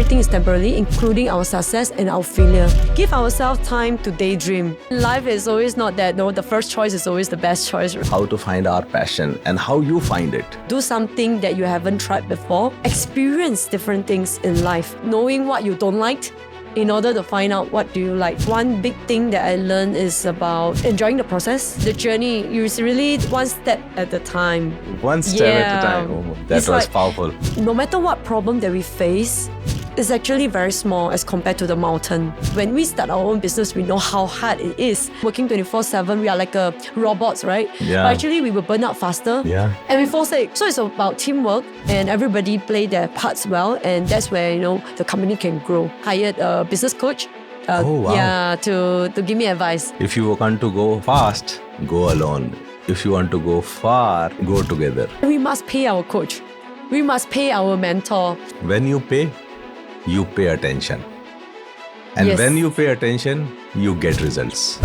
everything is temporary, including our success and our failure. Give ourselves time to daydream. Life is always not that, no, the first choice is always the best choice. How to find our passion and how you find it. Do something that you haven't tried before. Experience different things in life. Knowing what you don't like in order to find out what do you like. One big thing that I learned is about enjoying the process, the journey. You really one step at a time. One step at a time. Oh, that It's was like, powerful. No matter what problem that we face, it's actually very small as compared to the mountain. When we start our own business, we know how hard it is. Working 24/7, we are like robots, right? Yeah. But actually, we will burn out faster. Yeah. And we fall sick. So it's about teamwork and everybody play their parts well. And that's where, the company can grow. Hired a business coach. Oh, wow. Yeah, to give me advice. If you want to go fast, go alone. If you want to go far, go together. We must pay our coach. We must pay our mentor. When you pay attention. And Yes. when you pay attention, you get results.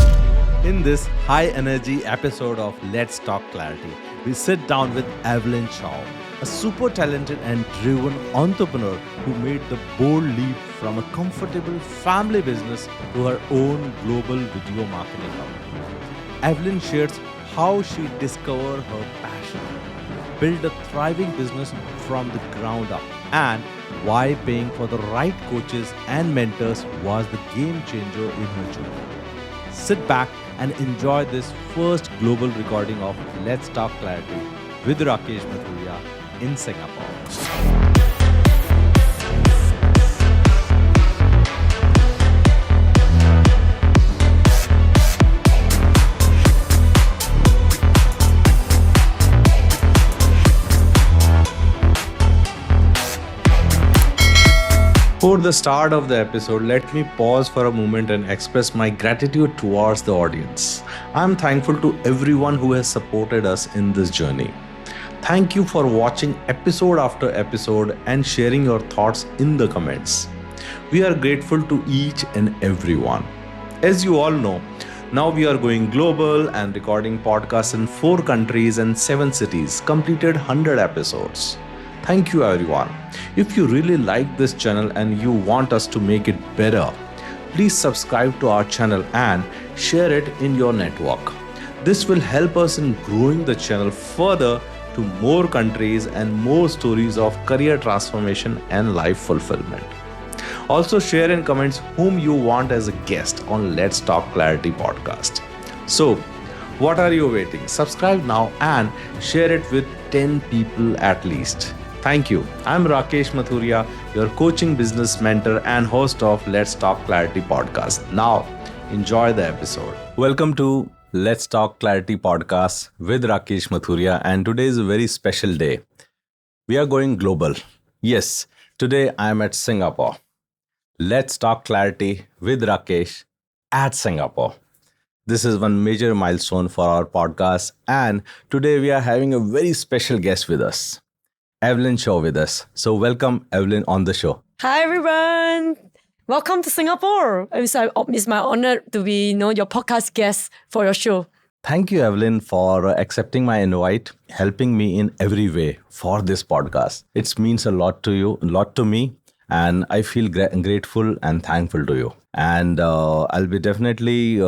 In this high energy episode of Let's Talk Clarity, we sit down with Evelyn Shaw, a super talented and driven entrepreneur who made the bold leap from a comfortable family business to her own global video marketing company. Evelyn shares how she discovered her passion, built a thriving business from the ground up, and why paying for the right coaches and mentors was the game changer in her journey. Sit back and enjoy this first global recording of Let's Talk Clarity with Rakesh Mathuria in Singapore. Before the start of the episode, let me pause for a moment and express my gratitude towards the audience. I'm thankful to everyone who has supported us in this journey. Thank you for watching episode after episode and sharing your thoughts in the comments. We are grateful to each and everyone. As you all know, now we are going global and recording podcasts in 4 countries and 7 cities, completed 100 episodes. Thank you everyone. If you really like this channel and you want us to make it better, please subscribe to our channel and share it in your network. This will help us in growing the channel further to more countries and more stories of career transformation and life fulfillment. Also share in comments whom you want as a guest on Let's Talk Clarity podcast. So, what are you waiting? Subscribe now and share it with 10 people at least. Thank you. I'm Rakesh Mathuria, your coaching business mentor and host of Let's Talk Clarity podcast. Now, enjoy the episode. Welcome to Let's Talk Clarity podcast with Rakesh Mathuria, and today is a very special day. We are going global. Yes, today I am at Singapore. Let's Talk Clarity with Rakesh at Singapore. This is one major milestone for our podcast, and today we are having a very special guest with us. Evelyn Shaw with us. So welcome Evelyn on the show. Hi everyone. Welcome to Singapore. It's my honor to be your podcast guest for your show. Thank you Evelyn for accepting my invite, helping me in every way for this podcast. It means a lot to you, a lot to me, and I feel grateful and thankful to you. And I'll be definitely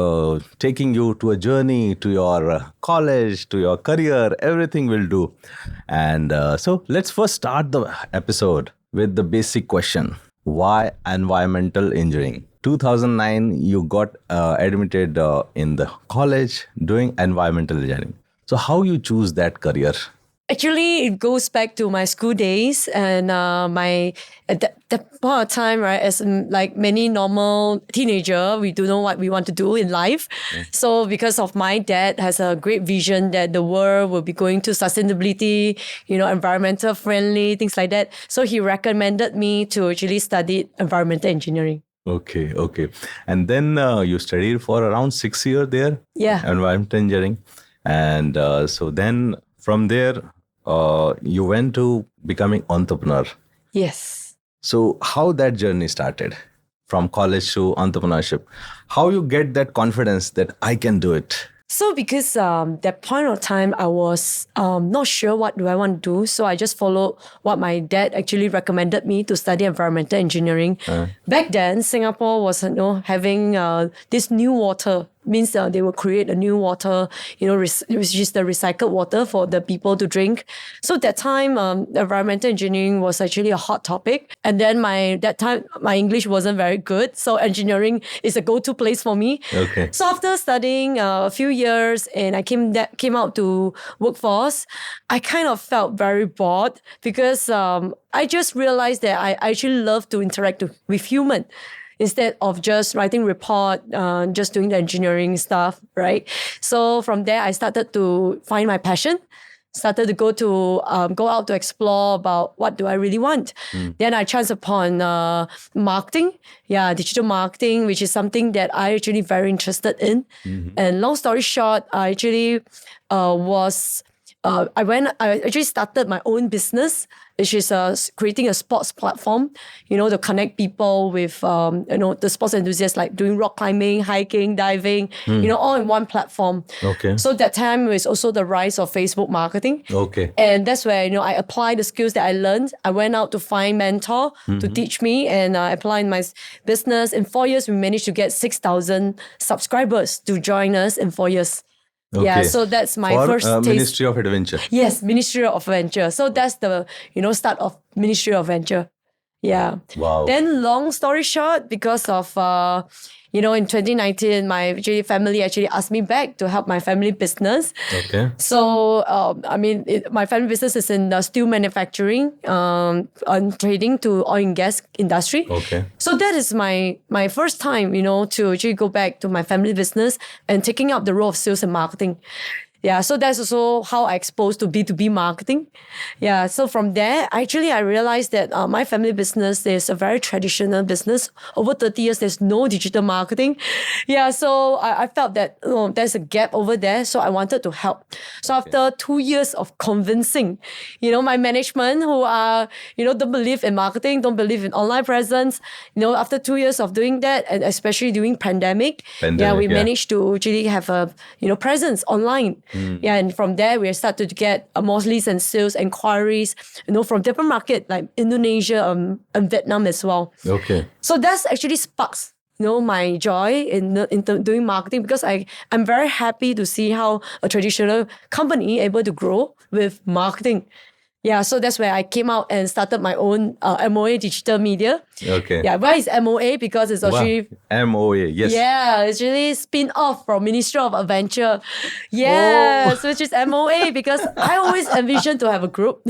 taking you to a journey to your college, to your career, everything will do. And so let's first start the episode with the basic question. Why environmental engineering? 2009, you got admitted in the college doing environmental engineering. So how you choose that career? Actually, it goes back to my school days and at that point of time, right? As like many normal teenager, we don't know what we want to do in life. So because of my dad has a great vision that the world will be going to sustainability, environmental friendly, things like that. So he recommended me to actually study environmental engineering. Okay. And then you studied for around 6 years there? Yeah. Environmental engineering. And so then from there, you went to becoming entrepreneur. Yes. So how that journey started from college to entrepreneurship? How you get that confidence that I can do it? So because that point of time, I was not sure what do I want to do. So I just followed what my dad actually recommended me to study environmental engineering. Back then, Singapore was having this new water. Means they will create a new water, which is the recycled water for the people to drink. So that time, environmental engineering was actually a hot topic. And then that time, my English wasn't very good. So engineering is a go-to place for me. Okay. So after studying a few years and I came out to workforce, I kind of felt very bored because I just realized that I actually love to interact with human instead of just writing report, just doing the engineering stuff, right? So from there, I started to find my passion. Started to go out to explore about what do I really want. Then I chanced upon marketing, digital marketing, which is something that I actually very interested in. And long story short, I actually I actually started my own business, which is creating a sports platform, to connect people with, the sports enthusiasts, like doing rock climbing, hiking, diving, all in one platform. Okay. So that time was also the rise of Facebook marketing. Okay. And that's where, I applied the skills that I learned. I went out to find mentor to teach me and I applied in my business. In 4 years, we managed to get 6,000 subscribers to join us in 4 years. Yeah, Okay. so that's my For first taste. Ministry of Adventure. Yes, Ministry of Venture. So that's the, start of Ministry of Venture. Yeah. Wow. Then long story short, because of, in 2019, my family actually asked me back to help my family business. Okay. So, my family business is in the steel manufacturing, and trading to oil and gas industry. Okay. So that is my first time, to actually go back to my family business and taking up the role of sales and marketing. Yeah, so that's also how I exposed to B2B marketing. Yeah, so from there, actually, I realized that my family business is a very traditional business. Over 30 years, there's no digital marketing. Yeah, so I felt that there's a gap over there, so I wanted to help. So after 2 years of convincing, my management who are, don't believe in marketing, don't believe in online presence, after 2 years of doing that, and especially during pandemic, we managed to actually have a, presence online. Yeah, and from there we started to get more leads and sales inquiries, from different markets like Indonesia and Vietnam as well. Okay. So that's actually sparks, my joy in doing marketing because I'm very happy to see how a traditional company able to grow with marketing. Yeah, so that's where I came out and started my own MOA digital media. Okay. Yeah, why is MOA? Because it's actually MOA, yes. Yeah, it's really spin off from Ministry of Adventure. Yes, which is MOA because I always envisioned to have a group,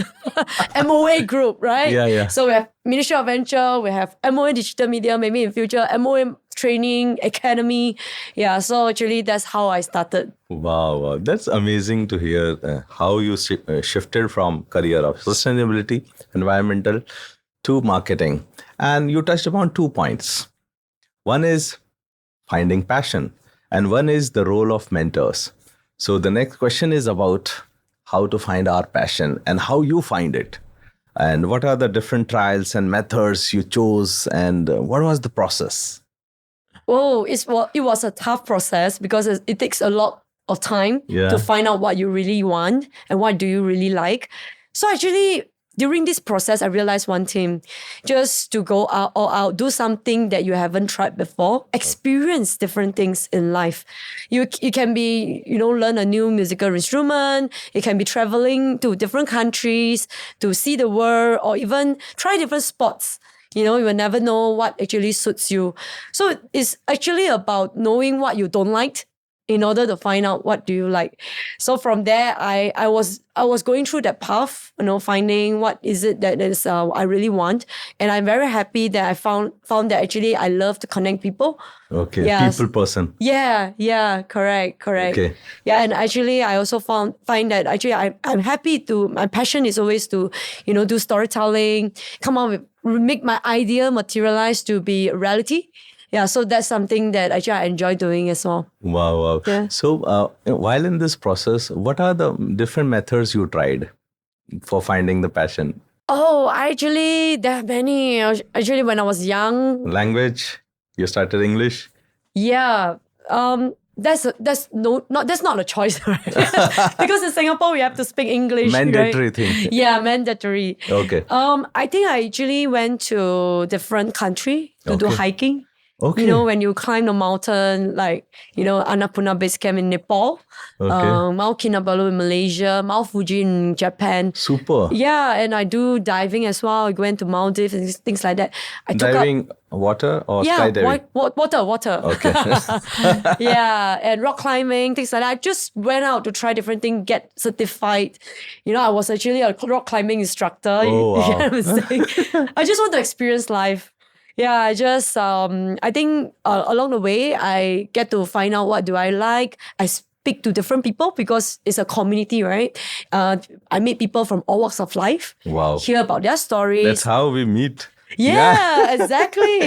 MOA group, right? Yeah. So we have Ministry of Adventure, we have MOA digital media, maybe in future MOA training academy. Yeah, so actually that's how I started. Wow. That's amazing to hear how you shifted from career of sustainability, environmental to marketing. And you touched upon 2 points. One is finding passion and one is the role of mentors. So the next question is about how to find our passion and how you find it. And what are the different trials and methods you chose and what was the process? Oh, it was a tough process because it takes a lot of time to find out what you really want and what do you really like. So actually, during this process, I realized one thing, just to go out all out, do something that you haven't tried before, experience different things in life. You can be, learn a new musical instrument. It can be traveling to different countries to see the world or even try different sports. You will never know what actually suits you. So it's actually about knowing what you don't like in order to find out what do you like. So from there, I was going through that path, finding what is it that is I really want, and I'm very happy that I found that actually I love to connect people. Okay, Yes. people person. Yeah, correct. Okay. Yeah, and actually I also find that actually I'm happy to, my passion is always to, do storytelling, come up with, make my idea materialize to be reality. Yeah, so that's something that actually I enjoy doing as well. Wow. Yeah. So while in this process, what are the different methods you tried for finding the passion? Oh, actually, there are many. Actually, when I was young, Language? You started English? yeah. that's not a choice, right? Because in Singapore we have to speak English. Mandatory right? thing. Yeah, mandatory. Okay. I think I actually went to different country to do Okay. hiking. Okay. You know, when you climb the mountain, like, you know, Annapurna Base Camp in Nepal, Okay. Mount Kinabalu in Malaysia, Mount Fuji in Japan. Super. Yeah, and I do diving as well. I went to Maldives and things like that. I took up Diving, water or skydiving? water. Okay. Yeah, and rock climbing, things like that. I just went out to try different things, get certified. You know, I was actually a rock climbing instructor. Oh, You wow. get what I'm saying? I just want to experience life. Yeah, I think along the way, I get to find out what do I like. I speak to different people because it's a community, right? I meet people from all walks of life. Wow. Hear about their stories. That's how we meet. Yeah, exactly.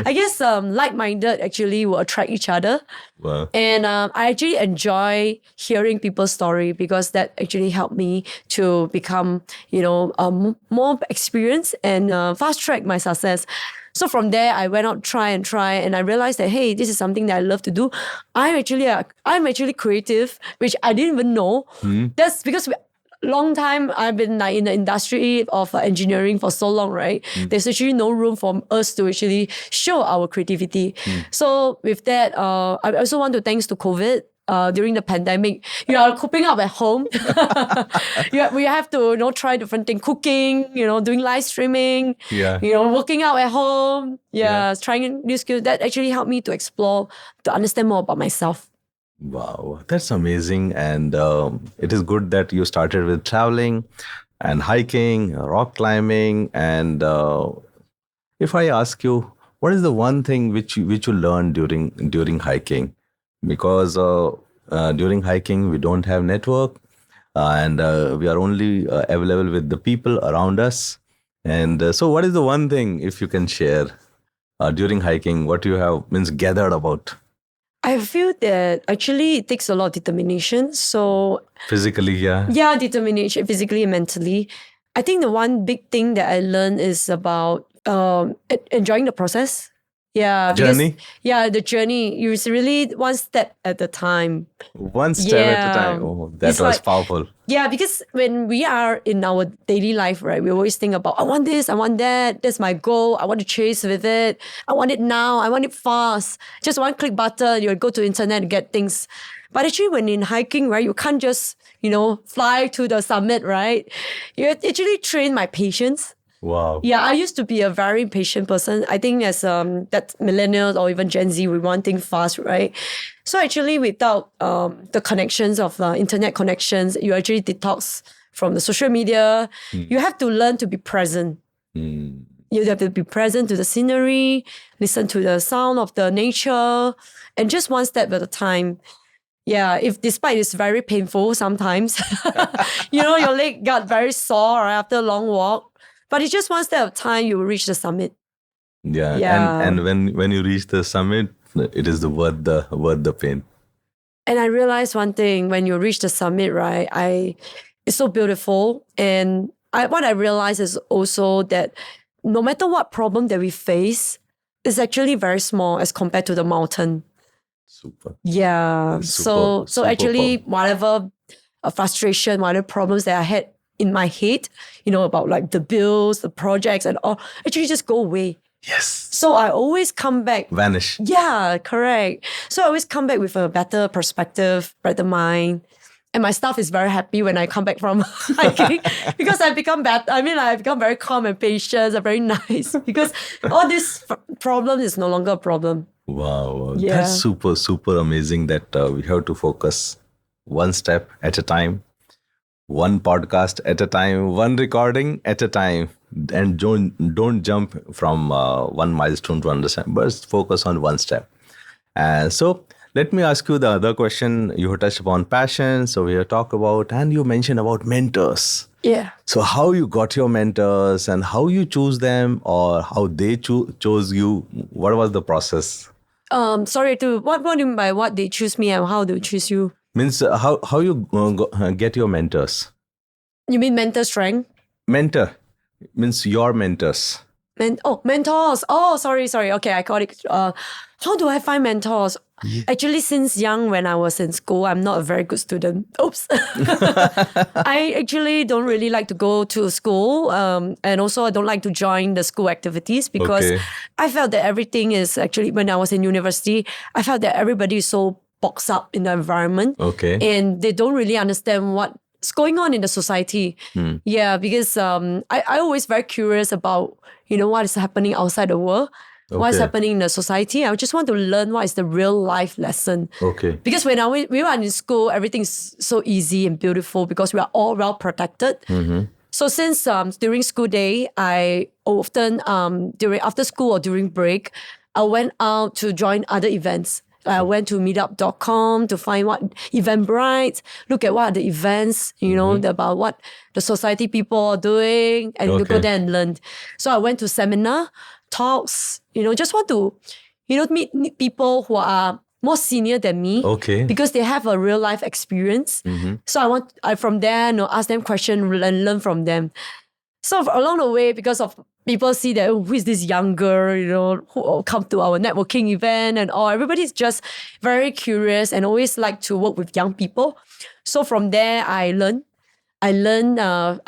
I guess like-minded actually will attract each other. Wow. And I actually enjoy hearing people's story because that actually helped me to become, you know, more experienced and fast track my success. So from there, I went out try, and I realized that hey, this is something that I love to do. I'm actually creative, which I didn't even know. That's because long time I've been like in the industry of engineering for so long, right? There's actually no room for us to actually show our creativity. So with that, I also want to thanks to COVID. During the pandemic, you are coping up at home. We have to, you know, try different things, cooking, you know, doing live streaming, Yeah. you know, working out at home. Yeah, trying new skills. That actually helped me to explore, to understand more about myself. Wow, that's amazing. And it is good that you started with traveling and hiking, rock climbing. And if I ask you, what is the one thing which you learned during hiking? Because during hiking we don't have network, and we are only available with the people around us. And so, what is the one thing, if you can share, during hiking, what you have means gathered about I feel that actually it takes a lot of determination. So physically? Yeah. yeah, determination, physically and mentally. I think the one big thing that I learned is about enjoying the process. Yeah, Journey? Yeah, the journey. You really one step at a time. One step at a Yeah. time. Oh, that It's was like- powerful. Yeah, because when we are in our daily life, right, we always think about, I want this, I want that, that's my goal, I want to chase with it, I want it now, I want it fast. Just one click button, you go to internet and get things. But actually, when in hiking, right, you can't just, you know, fly to the summit, right? You actually train my patience. Wow. Yeah, I used to be a very impatient person. I think as that millennials or even Gen Z, we want things fast, right? So actually, without the connections of internet connections, you actually detox from the social media. You have to learn to be present. You have to be present to the scenery, listen to the sound of the nature, and just one step at a time. Yeah, if despite it's very painful sometimes, you know, your leg got very sore right, after a long walk. But it's just one step at a time, you will reach the summit. Yeah. Yeah. And when you reach the summit, it is worth the pain. And I realized one thing, when you reach the summit, right? It's so beautiful. And what I realized is also that no matter what problem that we face, it's actually very small as compared to the mountain. Super. Yeah. So Super actually, powerful. whatever frustration, whatever problems that I had in my head, you know, about like the bills, the projects and all, actually just go away. Yes. So I always come back. Vanish. Yeah, correct. So I always come back with a better perspective, better mind. And my staff is very happy when I come back from hiking because I've become better. I mean, I've become very calm and patient and very nice because all this problem is no longer a problem. Wow. Yeah. That's super amazing that we have to focus one step at a time, one podcast at a time, one recording at a time, and don't jump from one milestone to another, but focus on one step. So let me ask you the other question. You have touched upon passion, so we have talked about, and you mentioned about mentors. Yeah. So how you got your mentors and how you choose them, or how they chose you? What was the process? Sorry, what do you mean by what they choose me and how they choose you? Means how you get your mentors? You mean mental strength? Mentor means your mentors. Mentors. Oh, sorry. Okay, I got it. How do I find mentors? Actually, since young, when I was in school, I'm not a very good student. Oops. I actually don't really like to go to school. And also, I don't like to join the school activities because Okay. I felt that everything is actually, when I was in university, I felt that everybody is so boxed up in the environment. Okay. And they don't really understand what's going on in the society. Yeah, because I always very curious about, what is happening outside the world. What's Okay. happening in the society? I just want to learn what is the real life lesson. Okay. Because when we were in school, everything's so easy and beautiful because we are all well protected. So since during school day, I often during after school or during break, I went out to join other events. I went to meetup.com to find what Eventbrite, look at what are the events, about what the society people are doing, and you go Okay. there and learn. So I went to seminar, talks, just want to, meet people who are more senior than me. Okay. Because they have a real life experience. So I from there, ask them questions and learn from them. So along the way, because of people see that, who is this young girl, who come to our networking event and all, everybody's just very curious and always like to work with young people. So from there, I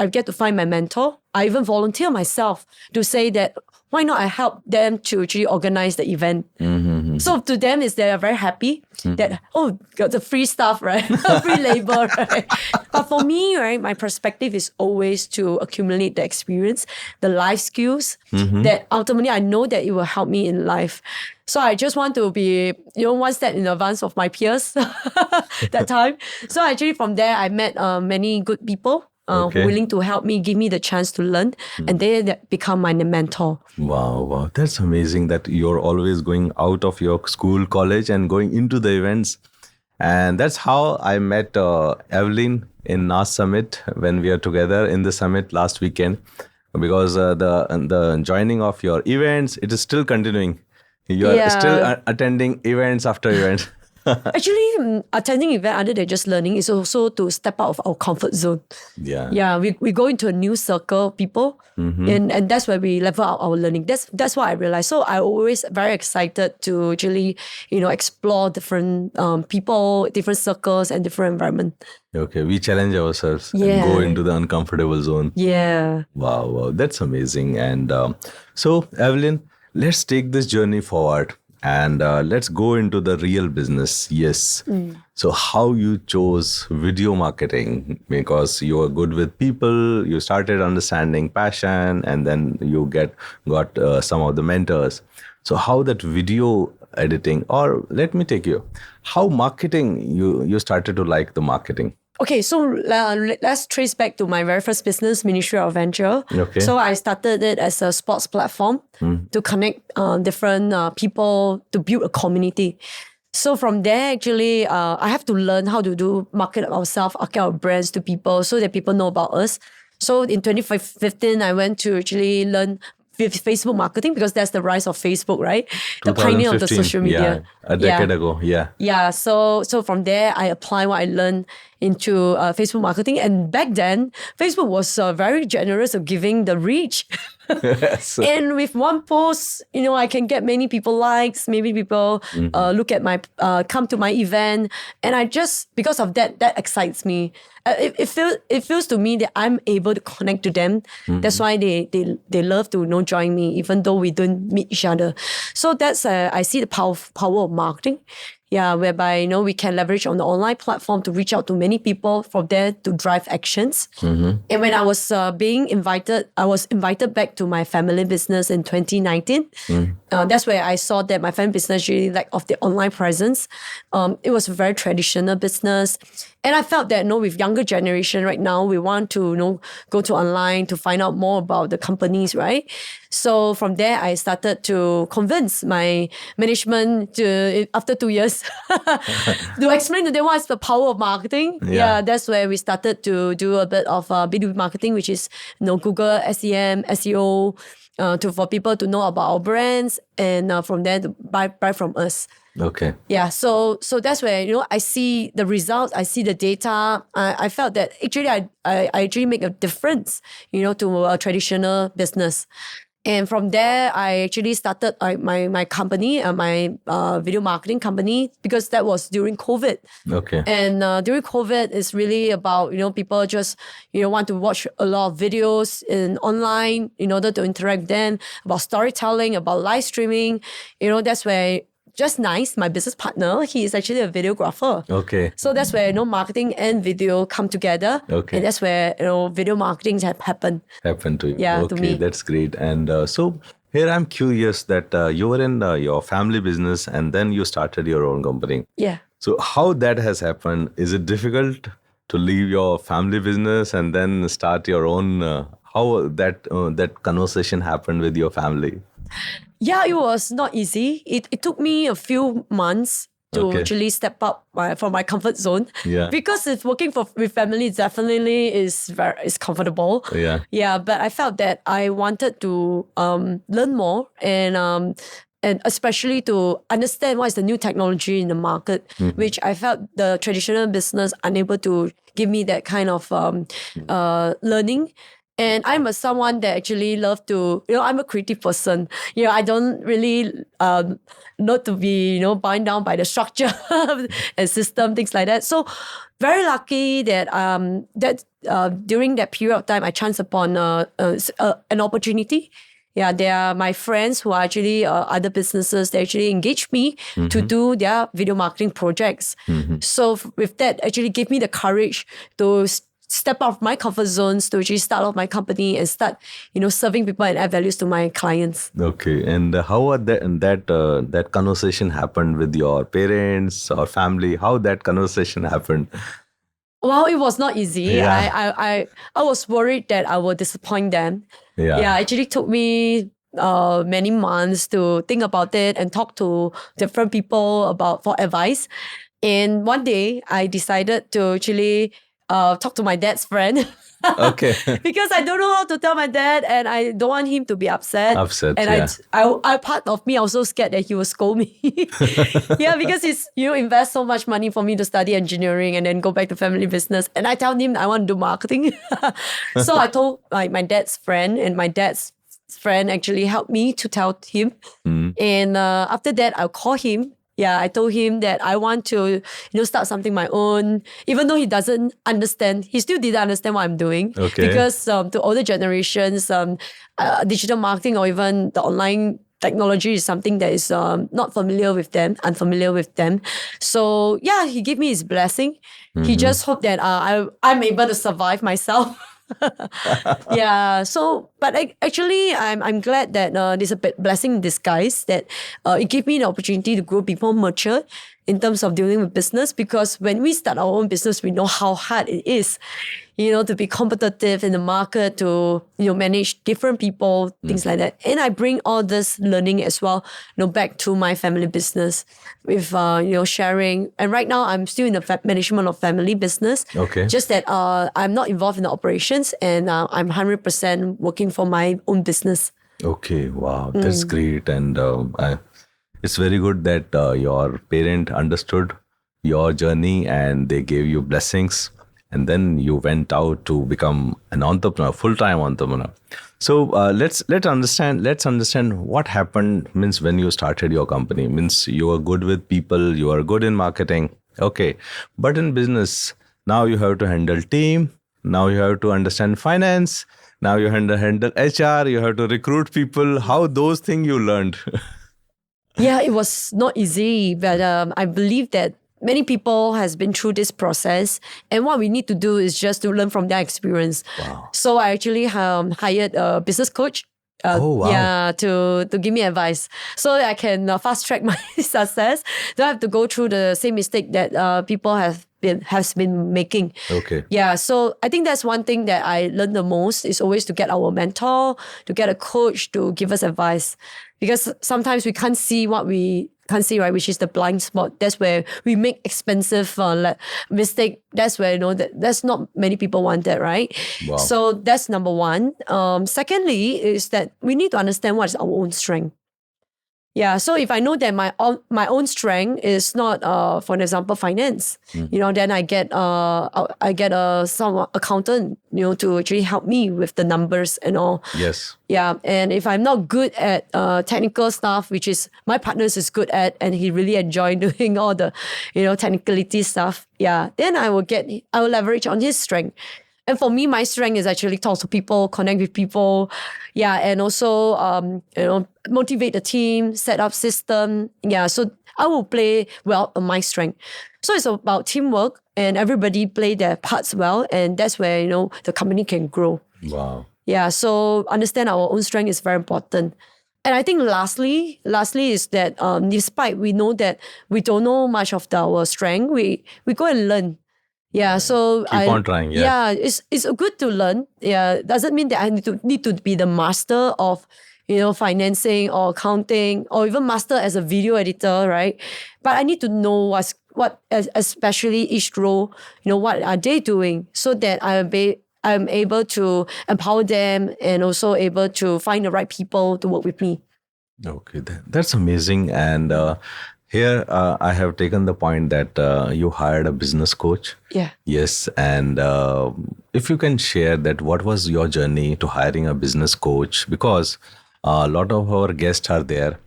get to find my mentor. I even volunteer myself to say that, why not I help them to actually organize the event. So to them, they are very happy that, got the free stuff, right? Free labor, right? But for me, right, my perspective is always to accumulate the experience, the life skills that ultimately I know that it will help me in life. So I just want to be, one step in advance of my peers that time. So actually from there, I met many good people who Okay. are willing to help me, give me the chance to learn, and they become my mentor. Wow. That's amazing that you're always going out of your school, college, and going into the events. And that's how I met Evelyn in NAS Summit when we are together in the summit last weekend. Because the joining of your events, it is still continuing. You are Yeah. still attending events after events. Actually, attending event other than just learning is also to step out of our comfort zone. Yeah. Yeah, we go into a new circle of people, and that's where we level out our learning. That's what I realized. So I always very excited to actually, explore different people, different circles, and different environment. Okay. We challenge ourselves and Yeah. go into the uncomfortable zone. Yeah. Wow, that's amazing. And so, Evelyn, let's take this journey forward and let's go into the real business. Yes. So, how you chose video marketing? Because you are good with people, you started understanding passion, and then you got some of the mentors. So, how that video editing, or let me take you, how marketing you started to like the marketing. Okay, so let's trace back to my very first business, Ministry of Venture. Okay. So I started it as a sports platform to connect different people to build a community. So from there, actually, I have to learn how to market ourselves, market our brands to people so that people know about us. So in 2015, I went to actually learn Facebook marketing because that's the rise of Facebook, right? The pioneer of the 2015, social media. Yeah, a decade ago. Yeah. Yeah, so from there, I apply what I learned into Facebook marketing. And back then, Facebook was very generous of giving the reach. Yes. And with one post, I can get many people likes, maybe people look at come to my event. And I just, because of that excites me. It feels to me that I'm able to connect to them. That's why they love to join me, even though we don't meet each other. So that's I see the power of marketing. Yeah, whereby we can leverage on the online platform to reach out to many people from there to drive actions. And when I was I was invited back to my family business in 2019. That's where I saw that my family business really lack of the online presence. It was a very traditional business. And I felt that with younger generation right now, we want to go to online to find out more about the companies, right? So from there, I started to convince my management to, after 2 years, to explain to them what's the power of marketing. Yeah, that's where we started to do a bit of B2B marketing, which is Google, SEM, SEO, for people to know about our brands, and from there to buy from us. Okay. Yeah, so that's where I see the results, I see the data. I felt that actually I actually make a difference, to a traditional business. And from there, I actually started my company, my video marketing company, because that was during COVID. Okay. And during COVID, it's really about, people just, want to watch a lot of videos online in order to interact with them, about storytelling, about live streaming. That's where just nice, my business partner, he is actually a videographer. Okay. So that's where, marketing and video come together. Okay. And that's where, video marketing have happened. Happened to you. Yeah, Okay, to me. that's great. And so here I'm curious that you were in your family business and then you started your own company. Yeah. So how that has happened? Is it difficult to leave your family business and then start your own? How that conversation happened with your family? Yeah, it was not easy. It took me a few months to Okay. actually step up from my comfort zone. Yeah. Because if working with family definitely is comfortable. Yeah. Yeah, but I felt that I wanted to learn more and especially to understand what is the new technology in the market, which I felt the traditional business unable to give me that kind of learning. And I'm someone that actually love to, I'm a creative person. I don't really not to be, bound down by the structure and system, things like that. So very lucky that during that period of time, I chanced upon an opportunity. Yeah, they are my friends who are actually other businesses. They actually engaged me to do their video marketing projects. So with that, actually gave me the courage to step out of my comfort zones to actually start off my company and start, serving people and add values to my clients. Okay, and how that conversation happened with your parents or family? How that conversation happened? Well, it was not easy. Yeah. I was worried that I would disappoint them. Yeah. Yeah, it actually took me many months to think about it and talk to different people for advice. And one day I decided to actually talk to my dad's friend. Okay. Because I don't know how to tell my dad and I don't want him to be upset. And yeah. I part of me also scared that he will scold me. Yeah, because he's invest so much money for me to study engineering and then go back to family business. And I tell him I want to do marketing. So I told my dad's friend, and my dad's friend actually helped me to tell him. And after that, I'll call him. Yeah, I told him that I want to, start something my own. Even though he doesn't understand, he still didn't understand what I'm doing. Okay. Because to older generations, digital marketing or even the online technology is something that is not familiar with them, unfamiliar with them. So yeah, he gave me his blessing. He just hoped that I'm able to survive myself. Yeah. So, but actually, I'm glad that there's a blessing in disguise that it gave me the opportunity to grow, be more mature in terms of dealing with business. Because when we start our own business, we know how hard it is, to be competitive in the market, to manage different people, things like that. And I bring all this learning as well, back to my family business with sharing. And right now, I'm still in the management of family business. Okay. Just that I'm not involved in the operations, and I'm 100% working for my own business. Okay, wow, that's great. And it's very good that your parent understood your journey and they gave you blessings. And then you went out to become an entrepreneur, full-time entrepreneur. So let's understand what happened. Means when you started your company, means you were good with people, you are good in marketing. Okay, but in business now you have to handle team. Now you have to understand finance. Now you handle HR. You have to recruit people. How those things you learned? Yeah, it was not easy, but I believe that many people has been through this process, and what we need to do is just to learn from their experience. Wow. So I actually hired a business coach. Oh, wow. Yeah, to give me advice so that I can fast track my success. Don't have to go through the same mistake that people has been making. Okay. Yeah, so I think that's one thing that I learned the most is always to get our mentor, to get a coach to give us advice. Because sometimes we can't see what we can't see, right? Which is the blind spot. That's where we make expensive mistake. That's where that's not many people want that, right? Wow. So that's number one. Secondly, is that we need to understand what is our own strength. Yeah, so if I know that my own strength is not, for an example, finance, then I get some accountant, to actually help me with the numbers and all. Yes. Yeah, and if I'm not good at technical stuff, which is my partners is good at, and he really enjoy doing all the, technicality stuff. Yeah, then I will leverage on his strength. And for me, my strength is actually talk to people, connect with people, yeah, and also motivate the team, set up system. Yeah, so I will play well on my strength. So it's about teamwork and everybody play their parts well, and that's where the company can grow. Wow. Yeah, so understand our own strength is very important. And I think lastly is that despite we know that we don't know much of our strength, we go and learn. Yeah, so Keep on trying. Yeah. it's good to learn. Yeah, doesn't mean that I need to be the master of financing or accounting or even master as a video editor, right? But I need to know especially each role, what are they doing, so that I'm able to empower them and also able to find the right people to work with me. Okay, that's amazing. And here I have taken the point that you hired a business coach. Yeah. Yes, and if you can share that, what was your journey to hiring a business coach? Because a lot of our guests are there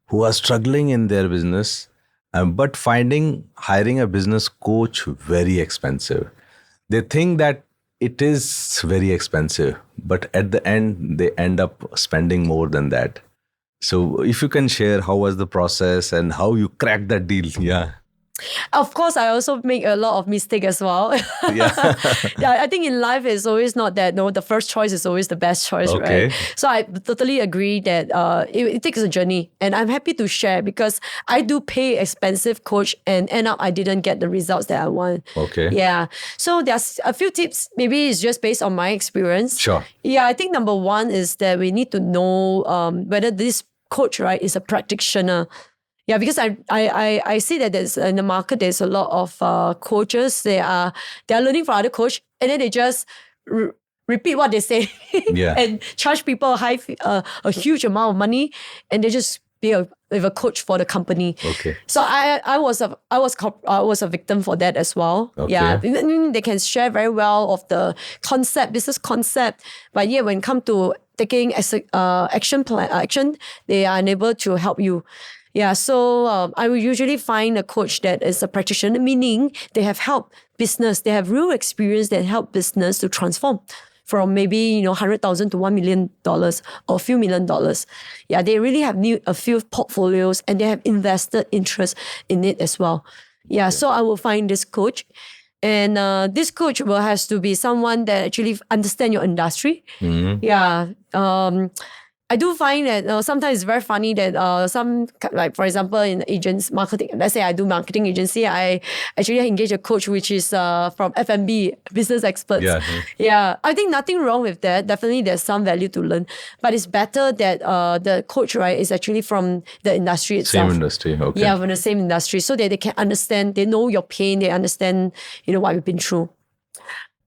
who are struggling in their business, but hiring a business coach very expensive. They think that it is very expensive, but at the end, they end up spending more than that. So if you can share how was the process and how you cracked that deal. Yeah. Of course, I also make a lot of mistake as well. Yeah. Yeah, I think in life it's always not that, no, the first choice is always the best choice, Okay. right? So I totally agree that it takes a journey, and I'm happy to share because I do pay expensive coach and end up I didn't get the results that I want. Okay. Yeah. So there's a few tips. Maybe it's just based on my experience. Sure. Yeah, I think number one is that we need to know whether this coach, right, is a practitioner. Yeah, because I see that there's in the market there's a lot of coaches. They are learning from other coach, and then they just repeat what they say Yeah. and charge people a huge amount of money, and they just be with a coach for the company. Okay. So I was a victim for that as well. Okay. Yeah, they can share very well of the business concept, but yeah, when it come to taking action, they are unable to help you. Yeah, so I will usually find a coach that is a practitioner, meaning they have helped business, they have real experience that help business to transform from maybe $100,000 to $1 million or a few $1 million. Yeah, they really have a few portfolios and they have invested interest in it as well. Yeah, so I will find this coach. And this coach has to be someone that actually understand your industry. Mm-hmm. Yeah. I do find that sometimes it's very funny that like for example in agents marketing, let's say I do marketing agency, I actually engage a coach which is from F&B, business experts. Yeah. Yeah, I think nothing wrong with that. Definitely there's some value to learn, but it's better that the coach, right, is actually from the industry itself. Same industry. Okay. Yeah, from the same industry, so that they can understand, they know your pain, they understand what you've been through.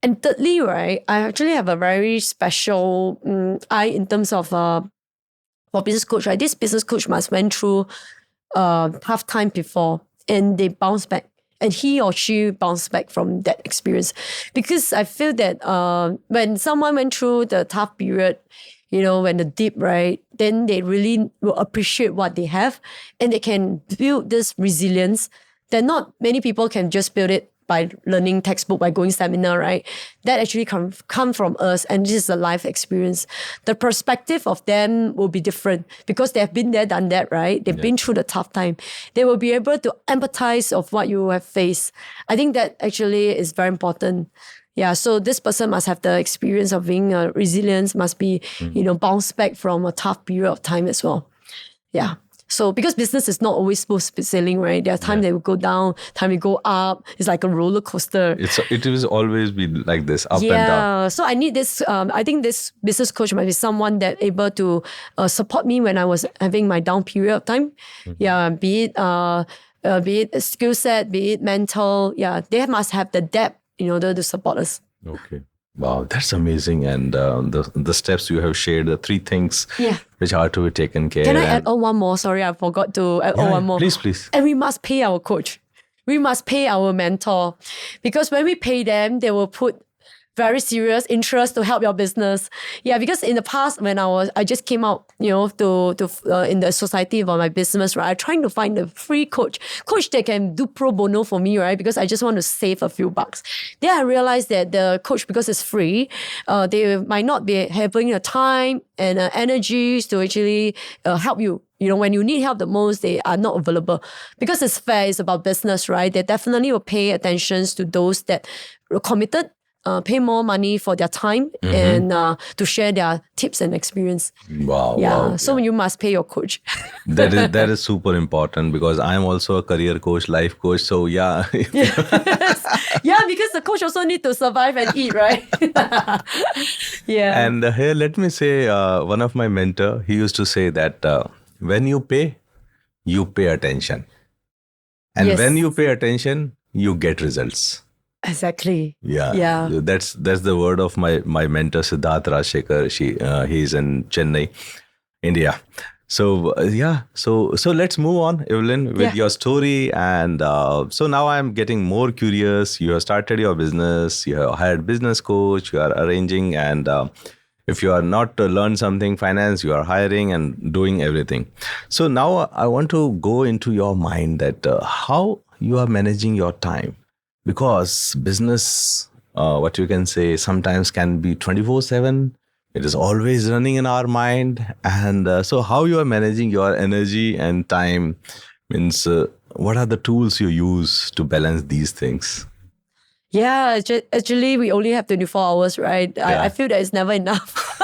And thirdly, right, I actually have a very special eye in terms of for business coach, right? This business coach must went through tough time before and they bounce back. And he or she bounced back from that experience. Because I feel that when someone went through the tough period, when the dip, right, then they really will appreciate what they have and they can build this resilience that not many people can just build it by learning textbook, by going seminar, right? That actually come from us, and this is a life experience. The perspective of them will be different because they have been there, done that, right? They've been through the tough time. They will be able to empathize of what you have faced. I think that actually is very important. Yeah, so this person must have the experience of being resilience, must be, bounce back from a tough period of time as well. Yeah. So because business is not always supposed to be sailing, right? There are times they will go down, time will go up. It's like a roller coaster. It will always be like this, up and down. Yeah. So I need this. I think this business coach might be someone that able to support me when I was having my down period of time. Mm-hmm. Yeah. Be it a skill set, be it mental. Yeah. They must have the depth in order to support us. Okay. Wow, that's amazing. And the steps you have shared, the three things Yeah. which are to be taken care. Can I add and on one more? Sorry, I forgot to add on Yeah, one more. please. And we must pay our coach. We must pay our mentor. Because when we pay them, they will put very serious interest to help your business. Yeah, because in the past when I just came out, to in the society for my business, right? I'm trying to find a free coach that can do pro bono for me, right? Because I just want to save a few bucks. Then I realized that the coach, because it's free, they might not be having the time and energies to actually help you. When you need help the most, they are not available. Because it's fair, it's about business, right? They definitely will pay attention to those that are committed, pay more money for their time, and to share their tips and experience. Wow, wow. So you must pay your coach. That is super important, because I'm also a career coach, life coach. So yeah. Yeah, because the coach also need to survive and eat, right? Yeah. And here, let me say, one of my mentor, he used to say that when you pay attention. And Yes. when you pay attention, you get results. Exactly. Yeah. That's the word of my mentor, Siddharth Rajshekhar. He's in Chennai, India. So so let's move on, Evelyn, with your story. And so now I'm getting more curious. You have started your business. You have hired business coach. You are arranging, and if you are not to learn something finance, you are hiring and doing everything. So now I want to go into your mind that how you are managing your time, because business, what you can say, sometimes can be 24/7. It is always running in our mind. And so how you are managing your energy and time means, what are the tools you use to balance these things? Yeah, actually, we only have 24 hours, right? I feel that it's never enough.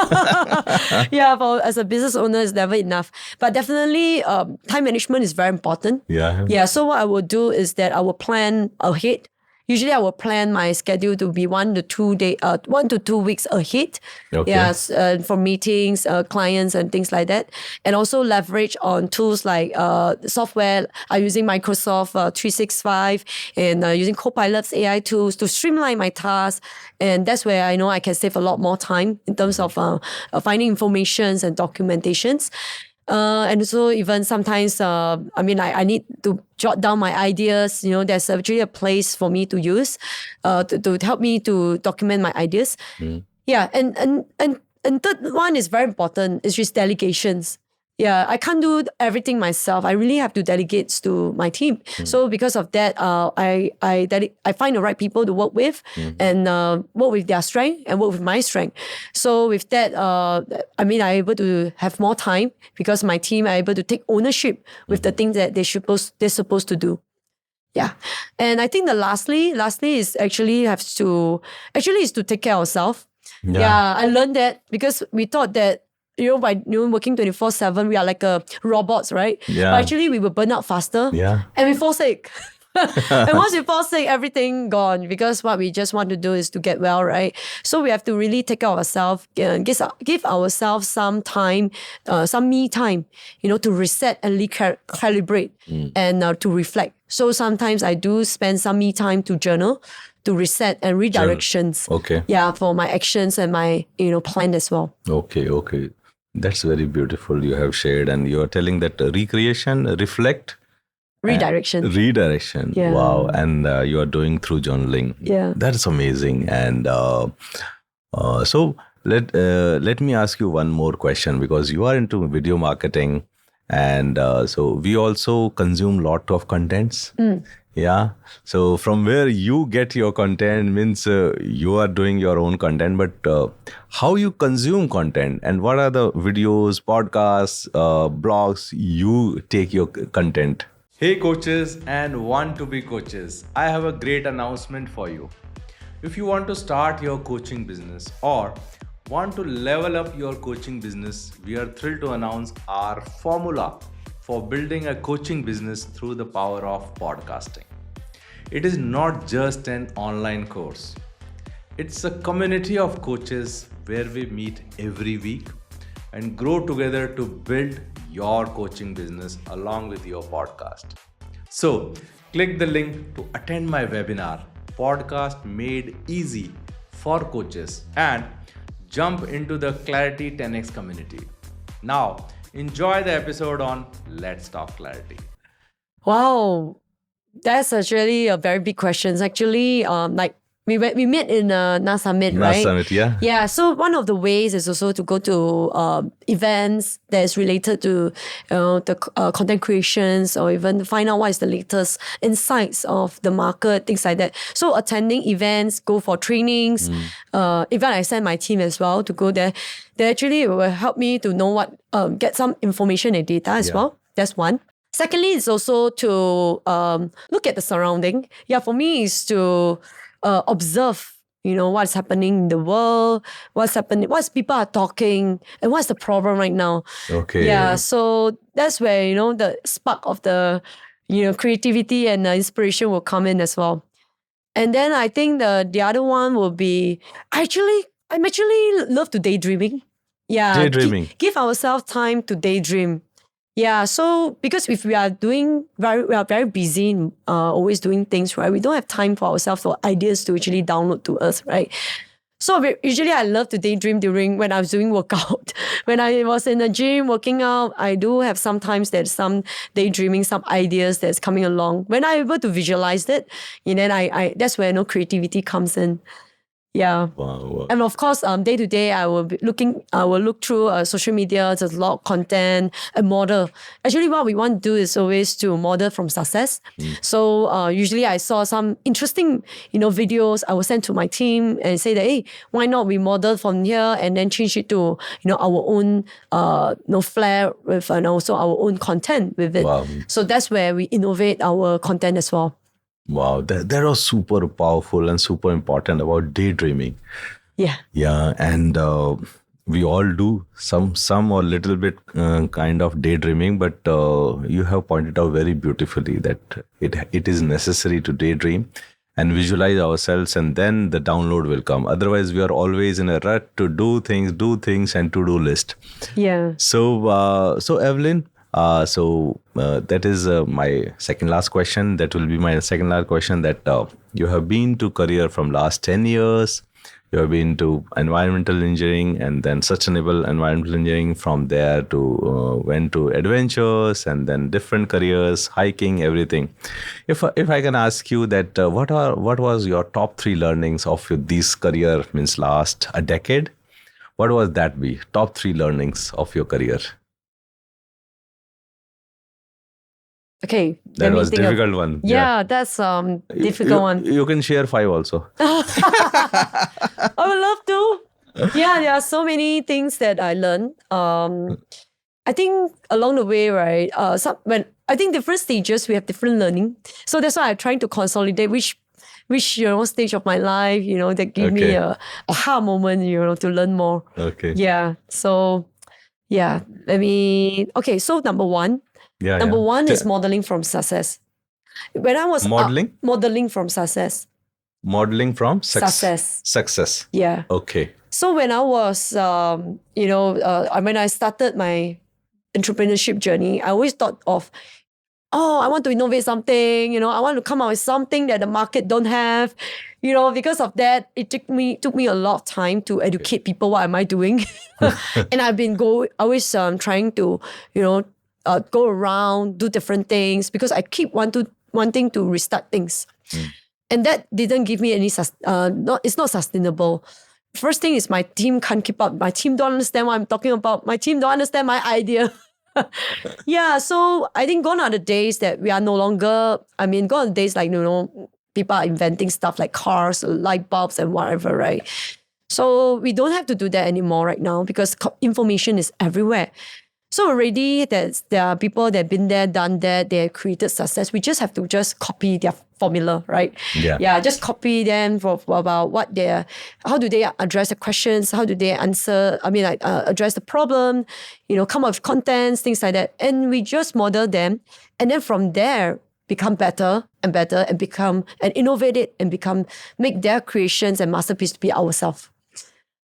Yeah, as a business owner, it's never enough. But definitely, time management is very important. Yeah. So what I will do is that I will plan ahead. Usually, I will plan my schedule to be 1 to 2 weeks ahead. Okay. Yes, for meetings, clients, and things like that, and also leverage on tools like software. I'm using Microsoft 365 and using Copilot's AI tools to streamline my tasks, and that's where I know I can save a lot more time in terms of finding informations and documentations. And so even sometimes, I need to jot down my ideas. There's actually a place for me to use to help me to document my ideas. Yeah, and third one is very important. It's just delegations. Yeah, I can't do everything myself. I really have to delegate to my team. So because of that, I find the right people to work with and work with their strength and work with my strength. So with that, I'm able to have more time because my team are able to take ownership with the things that they're supposed to do. Yeah, and I think the lastly is is to take care of ourselves. Yeah, I learned that because we thought that by working 24/7, we are like robots, right? Yeah. But actually, we will burn out faster. Yeah. And we fall sick. And once we fall sick, everything gone, because what we just want to do is to get well, right? So we have to really take care of ourselves, give ourselves some time, some me time, to reset and recalibrate and to reflect. So sometimes I do spend some me time to journal, to reset and redirections. Okay. Yeah, for my actions and my plan as well. Okay. That's very beautiful. You have shared, and you are telling that recreation, reflect, redirection. Yeah. Wow. And you are doing through journaling. Yeah. That's amazing. And so let me ask you one more question, because you are into video marketing, and so we also consume lot of contents. Yeah. So from where you get your content means you are doing your own content, but how you consume content, and what are the videos, podcasts, blogs you take your content? Hey coaches and want to be coaches, I have a great announcement for you. If you want to start your coaching business or want to level up your coaching business, we are thrilled to announce our formula for building a coaching business through the power of podcasting. It is not just an online course. It's a community of coaches where we meet every week and grow together to build your coaching business along with your podcast. So, click the link to attend my webinar, Podcast Made Easy for coaches, and jump into the Clarity 10x community. Now, enjoy the episode on Let's Talk Clarity. Wow, that's actually a very big question. Actually, like we met in NAS Summit, right? NAS Summit, yeah. Yeah. So one of the ways is also to go to events that is related to the content creations, or even find out what is the latest insights of the market, things like that. So attending events, go for trainings. Even I send my team as well to go there. They actually will help me to know what get some information and data as well. That's one. Secondly, it's also to look at the surrounding. Yeah, for me, is to observe, what's happening in the world, what's happening, what people are talking, and what's the problem right now. Okay. Yeah, so that's where, the spark of the, creativity and inspiration will come in as well. And then I think the other one will be, I'm actually love to daydreaming. Yeah. Daydreaming. Give ourselves time to daydream. Yeah, so because if we are very busy in always doing things, right? We don't have time for ourselves or ideas to actually download to us, right? So usually I love to daydream when I was doing workout. When I was in the gym working out, I do have sometimes there's some daydreaming, some ideas that's coming along. When I'm able to visualize it, and then I that's where creativity comes in. Yeah. Wow. And of course, day to day, I will look through social media. There's a lot of content and model. Actually, what we want to do is always to model from success. So usually I saw some interesting, videos. I will send to my team and say that, hey, why not we model from here and then change it to, our own, flair with, and also our own content with it. Wow. So that's where we innovate our content as well. Wow, that was super powerful and super important about daydreaming. Yeah. Yeah, and we all do some or little bit kind of daydreaming, but you have pointed out very beautifully that it is necessary to daydream and visualize ourselves, and then the download will come. Otherwise, we are always in a rut to do things and to-do list. Yeah. So Evelyn, that is my second last question. That will be my second last question, that you have been to career from last 10 years. You have been to environmental engineering and then sustainable environmental engineering. From there to went to adventures and then different careers, hiking, everything. If I can ask you that, what was your top 3 learnings of this career, means last a decade? What was that be? Top 3 learnings of your career? Okay. That was difficult one. Yeah, that's difficult one. You can share 5 also. I would love to. Yeah, there are so many things that I learned. I think along the way, right? I think different stages we have different learning. So that's why I'm trying to consolidate which stage of my life, that give me a aha moment, to learn more. Okay. Yeah. So yeah, so number one. Number one is modeling from success. When I was modeling from success. Modeling from success. Success. Yeah. Okay. So when I was, when I started my entrepreneurship journey, I always thought of, I want to innovate something. I want to come out with something that the market don't have. Because of that, it took me a lot of time to educate people. What am I doing? And I've been always trying to, go around, do different things, because I keep wanting to restart things. And that didn't give me any, it's not sustainable. First thing is my team can't keep up. My team don't understand what I'm talking about. My team don't understand my idea. Yeah, so I think gone are the days that we are no longer, gone are the days like, people are inventing stuff like cars, light bulbs and whatever, right? So we don't have to do that anymore right now because information is everywhere. So already there are people that have been there, done that, they have created success. We just have to copy their formula, right? Yeah, just copy them for about how do they address the questions, how do they answer, address the problem, come up with contents, things like that. And we just model them. And then from there, become better and better and innovate it and make their creations and masterpiece to be ourselves.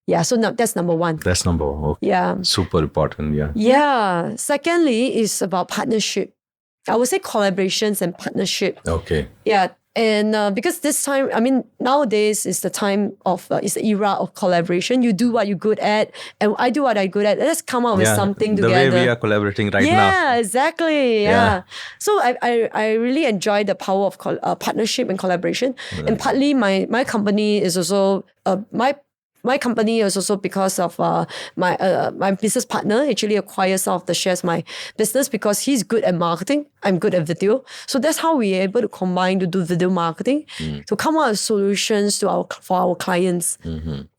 Yeah, so that's number one. That's number one. Okay. Yeah. Super important, yeah. Yeah. Secondly is about partnership. I would say collaborations and partnership. Okay. Yeah. And because this time, I mean, nowadays is the time of, it's the era of collaboration. You do what you're good at, and I do what I'm good at. Let's come up with something the together. way we are collaborating right now. Yeah, exactly. Yeah. Yeah. So I really enjoy the power of partnership and collaboration. And partly my company is also my company is also because of my business partner actually acquires some of the shares of my business because he's good at marketing. I'm good at video. So that's how we're able to combine to do video marketing to come up with solutions for our clients.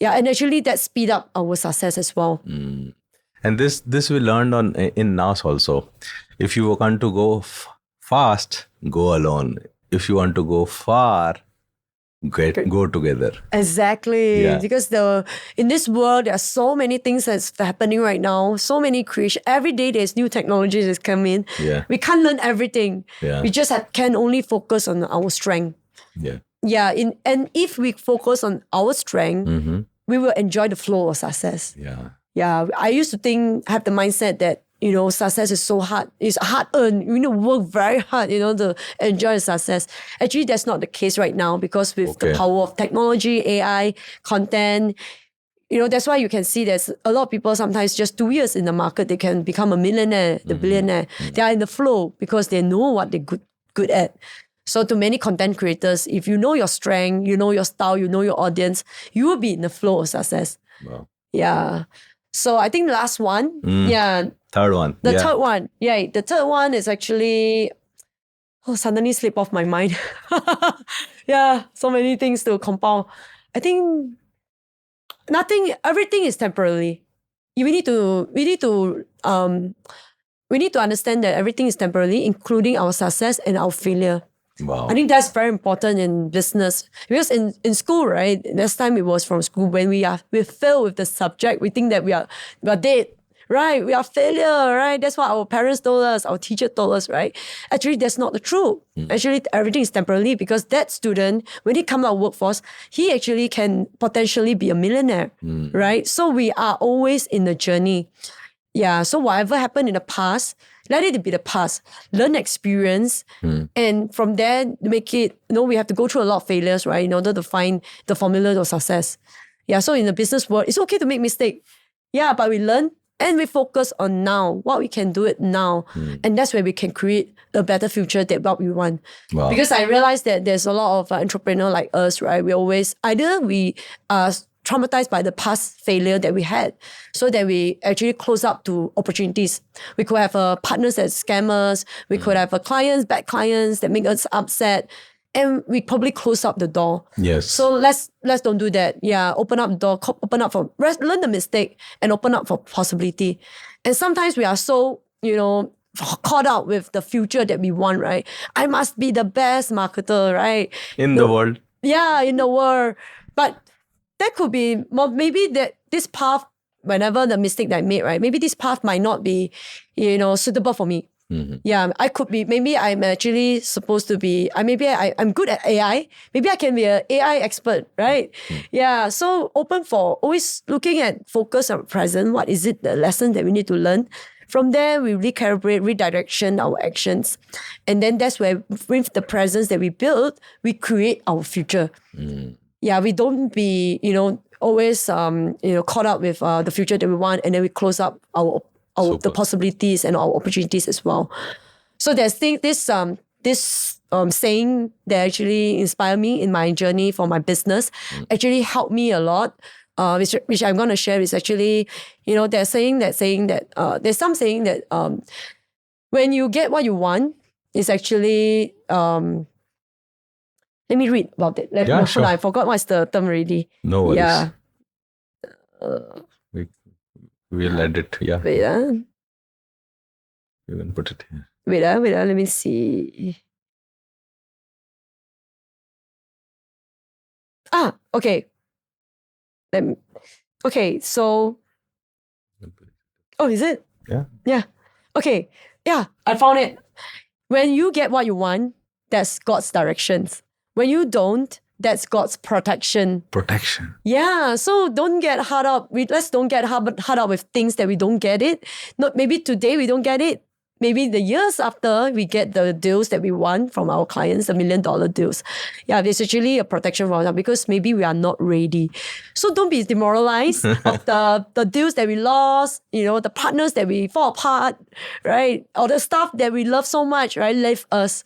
Yeah, and actually that speed up our success as well. And this we learned in NAS also. If you want to go fast, go alone. If you want to go far, go together. Exactly. Yeah. Because in this world, there are so many things that's happening right now. So many creation. Every day there's new technologies that's coming. Yeah. We can't learn everything. Yeah. We just can only focus on our strength. Yeah. Yeah. And if we focus on our strength, we will enjoy the flow of success. Yeah. Yeah. I used to have the mindset that, success is so hard. It's hard earned. You need to work very hard, to enjoy the success. Actually, that's not the case right now because with the power of technology, AI, content, that's why you can see there's a lot of people sometimes just 2 years in the market, they can become a millionaire, the billionaire. They are in the flow because they know what they're good at. So to many content creators, if you know your strength, you know your style, you know your audience, you will be in the flow of success. Wow. Yeah. So I think the last one, Third one. The third one. Yeah, the third one is actually, suddenly slip off my mind. Yeah, so many things to compound. I think everything is temporary. We need to understand that everything is temporary, including our success and our failure. Wow. I think that's very important in business because in school, right? Last time it was from school when we fail with the subject, we think that we are dead, right? We are failure, right? That's what our parents told us, our teacher told us, right? Actually, that's not the truth. Actually, everything is temporary because that student, when he comes out workforce, he actually can potentially be a millionaire, right? So we are always in the journey. Yeah. So whatever happened in the past, let it be the past. Learn experience. And from there, make it, we have to go through a lot of failures, right? In order to find the formula of success. Yeah. So in the business world, it's okay to make mistakes. Yeah. But we learn and we focus on now, what we can do it now. And that's where we can create a better future that what we want. Wow. Because I realized that there's a lot of entrepreneurs like us, right? We always, either we are traumatized by the past failure that we had so that we actually close up to opportunities. We could have partners as scammers. We could have bad clients that make us upset. And we probably close up the door. Yes. So let's don't do that. Yeah, open up the door, learn the mistake and open up for possibility. And sometimes we are so, caught up with the future that we want, right? I must be the best marketer, right? In the world. Yeah, in the world. But that could be, maybe that this path, whenever the mistake that I made, right? Maybe this path might not be, suitable for me. Yeah, I could be, maybe I'm actually supposed to be, maybe I'm good at AI. Maybe I can be an AI expert, right? Yeah, so open for always looking at focus on present. What is it, the lesson that we need to learn? From there, we recalibrate, redirection our actions. And then that's where, with the presence that we build, we create our future. Yeah, we don't be, always, caught up with the future that we want, and then we close up the possibilities and our opportunities as well. So there's this saying that actually inspired me in my journey for my business, actually helped me a lot. Which I'm going to share is actually, there's some saying that when you get what you want, it's actually let me read about it. Sure. I forgot what's the term already. No worries. Yeah. We'll edit. Yeah. Wait, You can put it here. wait, let me see. Okay. Okay, so... Oh, is it? Yeah. Yeah. Okay. Yeah, I found it. When you get what you want, that's God's directions. When you don't, that's God's protection. Protection. Yeah, so don't get hard up. Let's don't get hard up with things that we don't get it. Not maybe today we don't get it. maybe the years after we get the deals that we want from our clients, the $1 million deals. Yeah, there's actually a protection for that because maybe we are not ready. So don't be demoralized of the deals that we lost, the partners that we fall apart, right? Or the stuff that we love so much, right? Left us.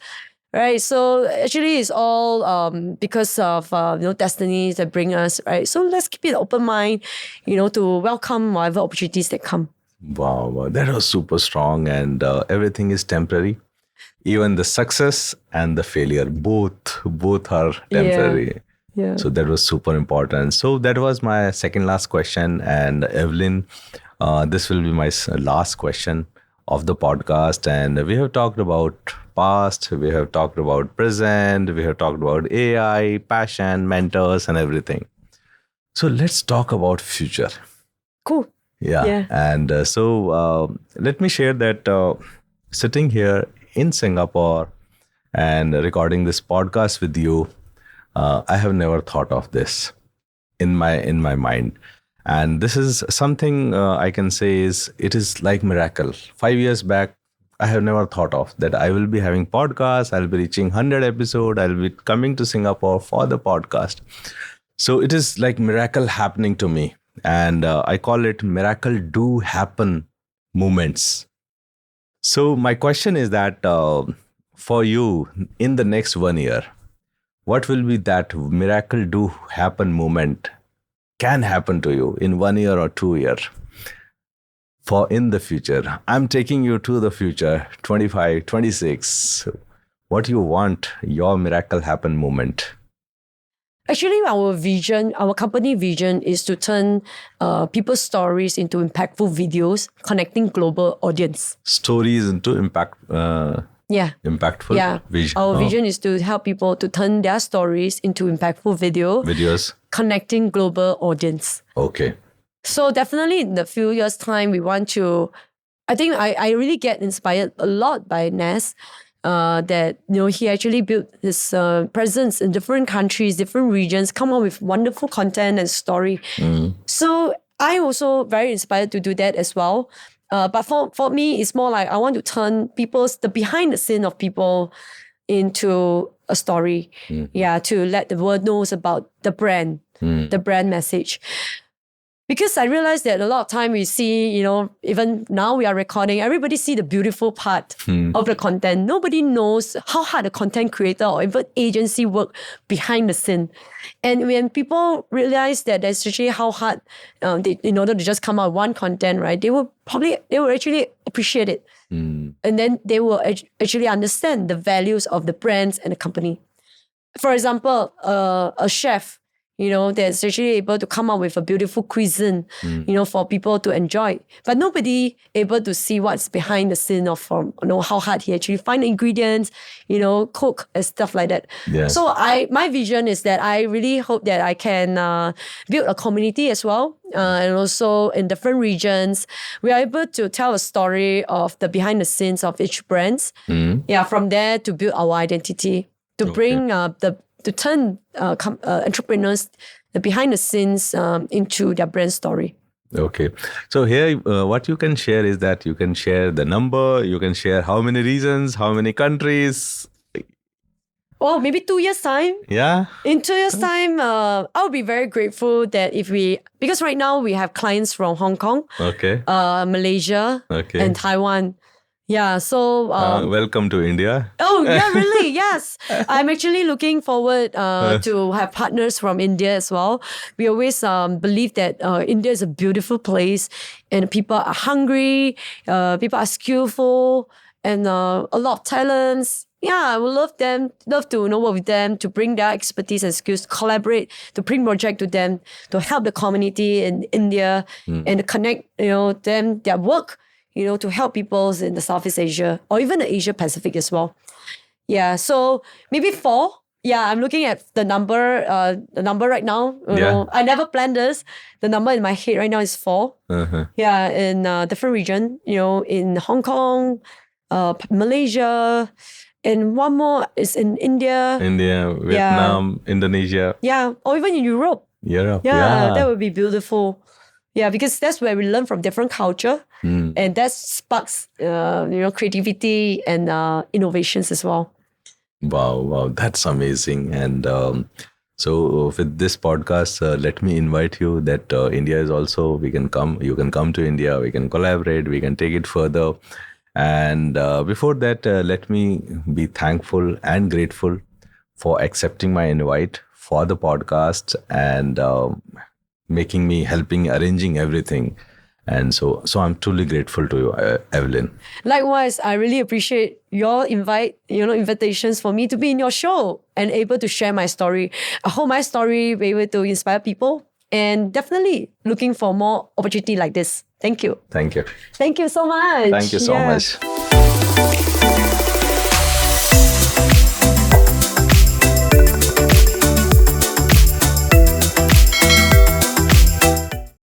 Right, so actually it's all because of destinies that bring us, right? So let's keep it open mind, to welcome whatever opportunities that come. Wow, that was super strong, and everything is temporary. Even the success and the failure, both are temporary. Yeah. So that was super important. So that was my second last question, and Evelyn, this will be my last question of the podcast. And we have talked about past, we have talked about present, we have talked about AI, passion, mentors, and everything. So let's talk about future. Cool. Yeah. And let me share that sitting here in Singapore and recording this podcast with you, I have never thought of this in my mind. And this is something I can say it is like miracle. 5 years back, I have never thought of that I will be having podcasts, I'll be reaching 100 episodes, I'll be coming to Singapore for the podcast. So it is like miracle happening to me. And I call it miracle do happen moments. So my question is that for you in the next 1 year, what will be that miracle do happen moment can happen to you in 1 year or 2 years? For in the future, I'm taking you to the future, 25, 26. What you want, your miracle happen moment? Actually, our company vision is to turn people's stories into impactful videos, connecting global audience. Stories into impactful vision. Our vision is to help people to turn their stories into impactful videos, connecting global audience. Okay. So definitely in the few years' time, we want to, I think I really get inspired a lot by Nas, that, he actually built his presence in different countries, different regions, come up with wonderful content and story. So I also very inspired to do that as well. But for me, it's more like I want to turn the behind the scene of people into a story. Yeah, to let the world knows about the brand message. Because I realized that a lot of time we see, even now we are recording, everybody see the beautiful part of the content. Nobody knows how hard the content creator or even agency work behind the scene. And when people realize that that's actually how hard, in order to just come out with one content, right, they will actually appreciate it. And then they will actually understand the values of the brands and the company. For example, a chef, that's actually able to come up with a beautiful cuisine, for people to enjoy. But nobody able to see what's behind the scene of how hard he actually find ingredients, cook and stuff like that. Yes. So my vision is that I really hope that I can build a community as well. And also in different regions, we are able to tell a story of the behind the scenes of each brands. Yeah, from there to build our identity, to bring to turn entrepreneurs behind the scenes into their brand story. Okay. So here, what you can share is that you can share the number, you can share how many regions, how many countries. Well, maybe 2 years' time. Yeah. In 2 years' time, I'll be very grateful that because right now we have clients from Hong Kong, Malaysia, and Taiwan. Yeah, so... welcome to India. Oh, yeah, really? Yes. I'm actually looking forward to have partners from India as well. We always believe that India is a beautiful place and people are hungry, people are skillful, and a lot of talents. Yeah, I would love to work with them, to bring their expertise and skills, collaborate, to bring project to them, to help the community in India and to connect, their work, to help people in the Southeast Asia or even the Asia Pacific as well. Yeah, so maybe 4. Yeah, I'm looking at the number right now. You know, I never planned this. The number in my head right now is 4. Yeah, in different region, in Hong Kong, Malaysia, and one more is in India. Vietnam, Indonesia. Yeah, or even in Europe. Yeah, that would be beautiful. Yeah, because that's where we learn from different culture, and that sparks, creativity and innovations as well. Wow, that's amazing. And so, with this podcast, let me invite you that India is also, we can come, you can come to India, we can collaborate, we can take it further. And before that, let me be thankful and grateful for accepting my invite for the podcast and making me, helping, arranging everything. And so I'm truly grateful to you, Evelyn. Likewise, I really appreciate your invitations for me to be in your show and able to share my story. I hope my story will be able to inspire people, and definitely looking for more opportunity like this. Thank you. Thank you. Thank you so much. Thank you so Yeah. much.